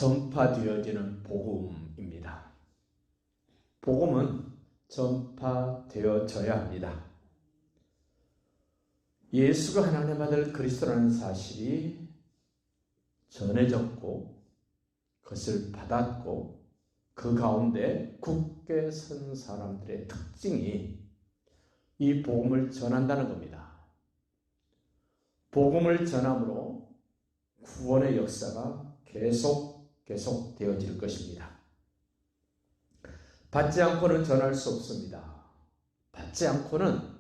전파되어지는 복음입니다. 복음은 전파되어져야 합니다. 예수가 하나님의 아들 그리스도라는 사실이 전해졌고 그것을 받았고 그 가운데 굳게 선 사람들의 특징이 이 복음을 전한다는 겁니다. 복음을 전함으로 구원의 역사가 계속 되어질 것입니다. 받지 않고는 전할 수 없습니다. 받지 않고는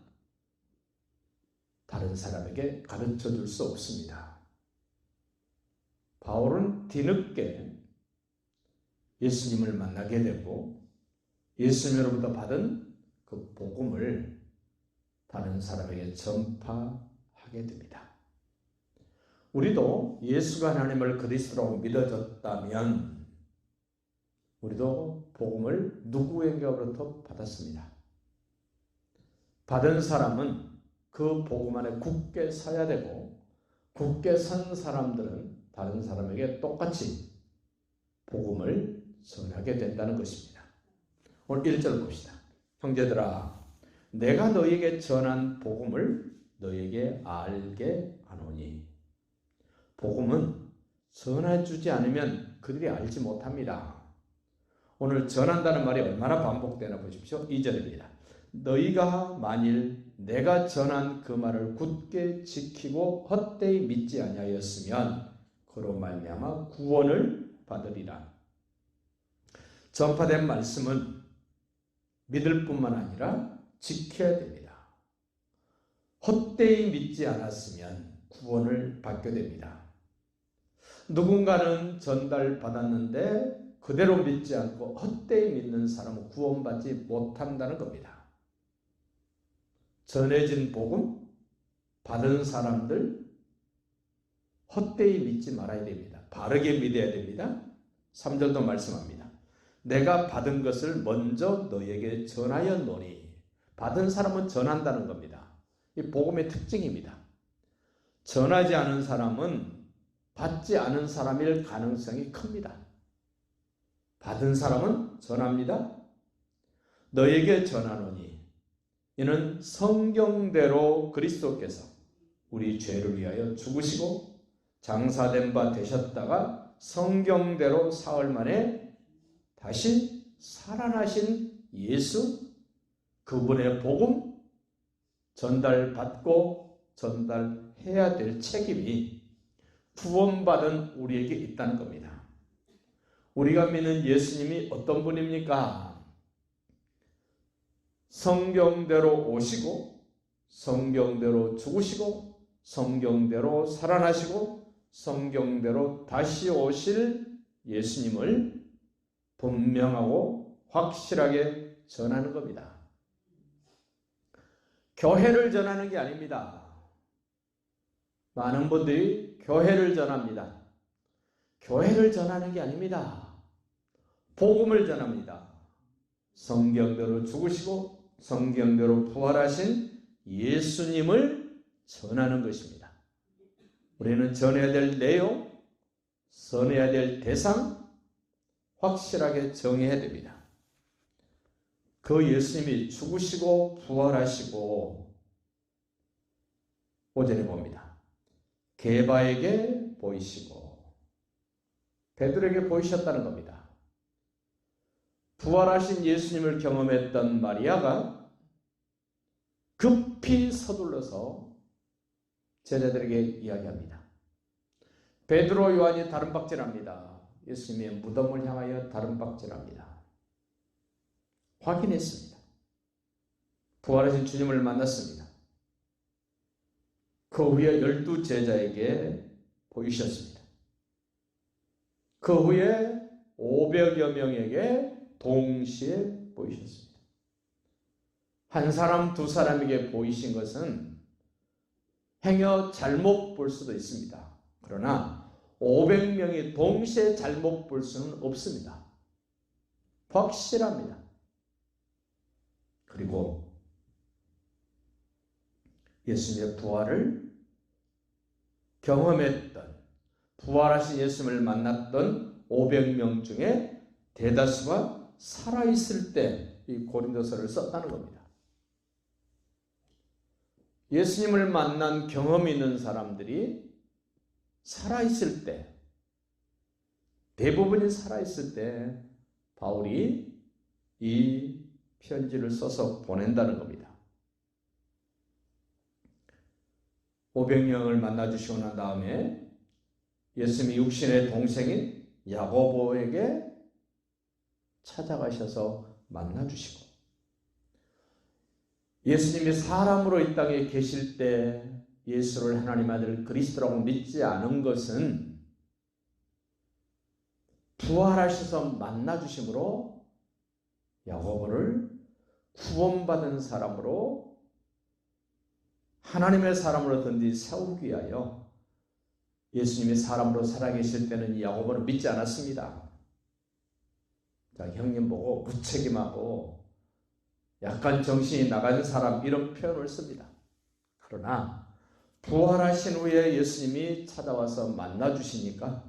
다른 사람에게 가르쳐 줄 수 없습니다. 바울은 뒤늦게 예수님을 만나게 되고 예수님으로부터 받은 그 복음을 다른 사람에게 전파하게 됩니다. 우리도 예수가 하나님을 그리스도라고 믿어졌다면 우리도 복음을 누구에게로부터 받았습니다. 받은 사람은 그 복음 안에 굳게 서야 되고 굳게 선 사람들은 다른 사람에게 똑같이 복음을 전하게 된다는 것입니다. 오늘 1절 봅시다. 형제들아 내가 너에게 전한 복음을 너에게 알게 하노니. 복음은 전해주지 않으면 그들이 알지 못합니다. 오늘 전한다는 말이 얼마나 반복되나 보십시오. 2절입니다. 너희가 만일 내가 전한 그 말을 굳게 지키고 헛되이 믿지 아니하였으면 그로 말미암아 구원을 받으리라. 전파된 말씀은 믿을 뿐만 아니라 지켜야 됩니다. 헛되이 믿지 않았으면 구원을 받게 됩니다. 누군가는 전달받았는데 그대로 믿지 않고 헛되이 믿는 사람은 구원받지 못한다는 겁니다. 전해진 복음, 받은 사람들 헛되이 믿지 말아야 됩니다. 바르게 믿어야 됩니다. 3절도 말씀합니다. 내가 받은 것을 먼저 너에게 전하였노니. 받은 사람은 전한다는 겁니다. 이 복음의 특징입니다. 전하지 않은 사람은 받지 않은 사람일 가능성이 큽니다. 받은 사람은 전합니다. 너에게 전하노니 이는 성경대로 그리스도께서 우리 죄를 위하여 죽으시고 장사된 바 되셨다가 성경대로 사흘 만에 다시 살아나신 예수, 그분의 복음 전달받고 전달해야 될 책임이 구원받은 우리에게 있다는 겁니다. 우리가 믿는 예수님이 어떤 분입니까? 성경대로 오시고 성경대로 죽으시고 성경대로 살아나시고 성경대로 다시 오실 예수님을 분명하고 확실하게 전하는 겁니다. 교회를 전하는 게 아닙니다. 많은 분들이 교회를 전합니다. 교회를 전하는 게 아닙니다. 복음을 전합니다. 성경대로 죽으시고 성경대로 부활하신 예수님을 전하는 것입니다. 우리는 전해야 될 내용, 전해야 될 대상 확실하게 정해야 됩니다. 그 예수님이 죽으시고 부활하시고 5절에 봅니다. 게바에게 보이시고 베드로에게 보이셨다는 겁니다. 부활하신 예수님을 경험했던 마리아가 급히 서둘러서 제자들에게 이야기합니다. 베드로, 요한이 다름박질합니다. 예수님의 무덤을 향하여 다름박질합니다. 확인했습니다. 부활하신 주님을 만났습니다. 그 후에 12 제자에게 보이셨습니다. 그 후에 500여 명에게 동시에 보이셨습니다. 한 사람, 두 사람에게 보이신 것은 행여 잘못 볼 수도 있습니다. 그러나 500명이 동시에 잘못 볼 수는 없습니다. 확실합니다. 그리고 예수님의 부활을 경험했던, 부활하신 예수님을 만났던 500명 중에 대다수가 살아있을 때 이 고린도서를 썼다는 겁니다. 예수님을 만난 경험이 있는 사람들이 살아있을 때, 대부분이 살아있을 때 바울이 이 편지를 써서 보낸다는 겁니다. 500명을 만나주시고 난 다음에 예수님이 육신의 동생인 야고보에게 찾아가셔서 만나주시고, 예수님이 사람으로 이 땅에 계실 때 예수를 하나님 아들 그리스도라고 믿지 않은 것은 부활하셔서 만나주심으로 야고보를 구원받은 사람으로, 하나님의 사람으로 든지 세우기 위하여, 예수님이 사람으로 살아계실 때는 이 야고보는 믿지 않았습니다. 자, 형님 보고 무책임하고 약간 정신이 나간 사람, 이런 표현을 씁니다. 그러나 부활하신 후에 예수님이 찾아와서 만나주시니까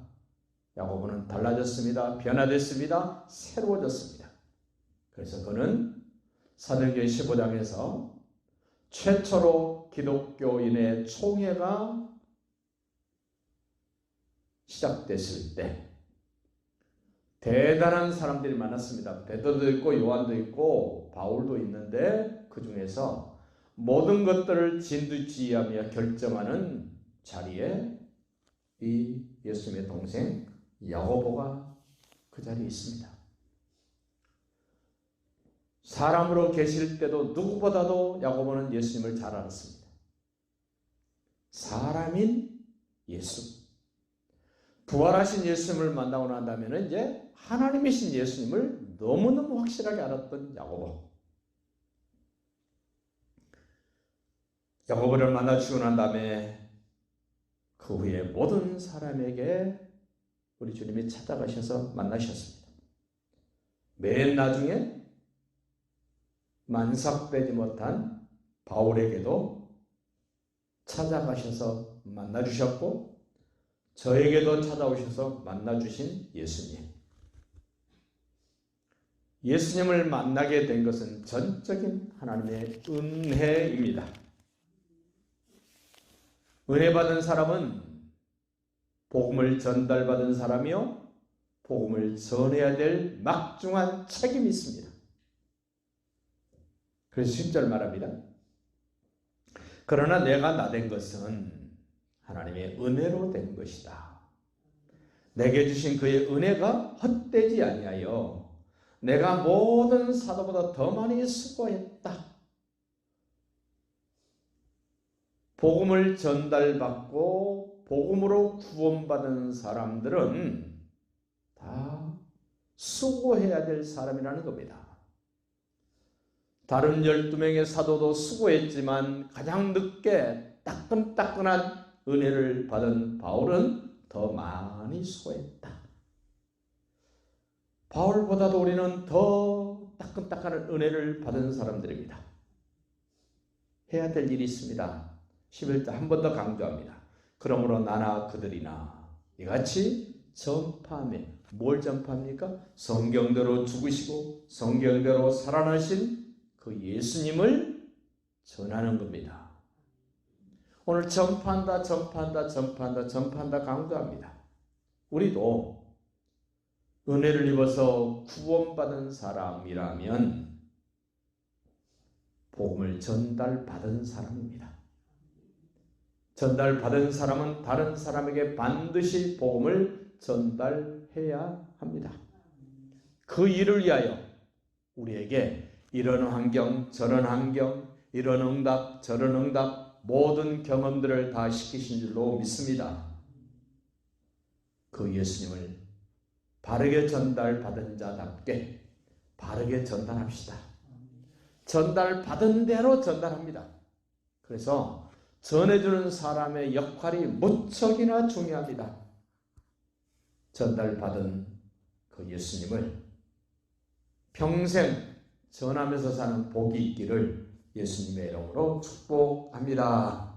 야고보는 달라졌습니다. 변화됐습니다. 새로워졌습니다. 그래서 그는 사도행전 15장에서 최초로 기독교인의 총회가 시작됐을 때 대단한 사람들이 많았습니다. 베드로도 있고 요한도 있고 바울도 있는데 그 중에서 모든 것들을 진두지휘하며 결정하는 자리에 이 예수님의 동생 야고보가 그 자리에 있습니다. 사람으로 계실 때도 누구보다도 야고보는 예수님을 잘 알았습니다. 사람인 예수, 부활하신 예수님을 만나고 난 다음에는 이제 하나님이신 예수님을 너무너무 확실하게 알았던 야고보. 야고보를 만나주고 난 다음에 그 후에 모든 사람에게 우리 주님이 찾아가셔서 만나셨습니다. 맨 나중에 만삭되지 못한 바울에게도 찾아가셔서 만나주셨고, 저에게도 찾아오셔서 만나주신 예수님. 예수님을 만나게 된 것은 전적인 하나님의 은혜입니다. 은혜 받은 사람은 복음을 전달받은 사람이요, 복음을 전해야 될 막중한 책임이 있습니다. 그래서 10절 말합니다. 그러나 내가 나된 것은 하나님의 은혜로 된 것이다. 내게 주신 그의 은혜가 헛되지 아니하여 내가 모든 사도보다 더 많이 수고했다. 복음을 전달받고 복음으로 구원받은 사람들은 다 수고해야 될 사람이라는 겁니다. 다른 12명의 사도도 수고했지만 가장 늦게 따끈따끈한 은혜를 받은 바울은 더 많이 수고했다. 바울보다도 우리는 더 따끈따끈한 은혜를 받은 사람들입니다. 해야 될 일이 있습니다. 11절 한 번 더 강조합니다. 그러므로 나나 그들이나 이같이 전파하며, 뭘 전파합니까? 성경대로 죽으시고 성경대로 살아나신 그 예수님을 전하는 겁니다. 오늘 전파한다 강조합니다. 우리도 은혜를 입어서 구원받은 사람이라면 복음을 전달받은 사람입니다. 전달받은 사람은 다른 사람에게 반드시 복음을 전달해야 합니다. 그 일을 위하여 우리에게 이런 환경, 저런 환경, 이런 응답, 저런 응답, 모든 경험들을 다 시키신 줄로 믿습니다. 그 예수님을 바르게 전달받은 자답게 바르게 전달합시다. 전달받은 대로 전달합니다. 그래서 전해주는 사람의 역할이 무척이나 중요합니다. 전달받은 그 예수님을 평생 전하면서 사는 복이 있기를 예수님의 이름으로 축복합니다.